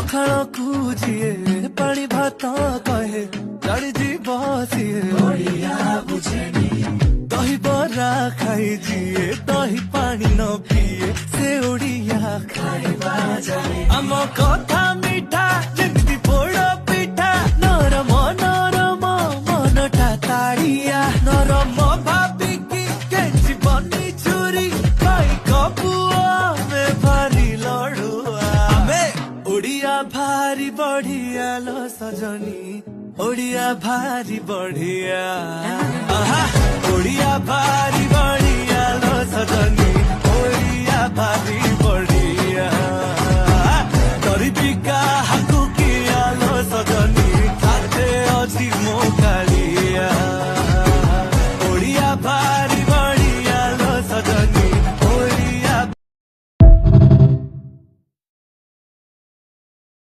ପଖାଳକୁ ଯିଏ ପାଣି ଭାତ କହେ ଚଳିଯିବ ସିଏ ଓଡ଼ିଆ ବୁଝେନି। ଦହିବରା ଖାଇ ଯିଏ ଦହି ପାଣି ନ ପିଏ ସେ ଓଡ଼ିଆ ଖାଇବା ଜାଣେ। ଆମ କଥା ମିଠା ଯେମିତି ପୋଡ଼ ପିଠା ନରମ ନରମ ମନଟା ତାଡ଼ିଆ ନରମ ଭାବିକି କେଞ୍ଚି ବନି ଚୁରି ଭାଇ କପୁଅ ଆମେ ଭାରି ଲଢୁଆ। ଆମେ ଓଡ଼ିଆ ଭାରି ବଢିଆ लो ସଜনী ଓଡ଼ିଆ ଭାରି ବଢିଆ। ଓଡ଼ିଆ ଭାରି ବଢିଆ लो ସଜনী ଓଡ଼ିଆ ଭାରି ବଢିଆ।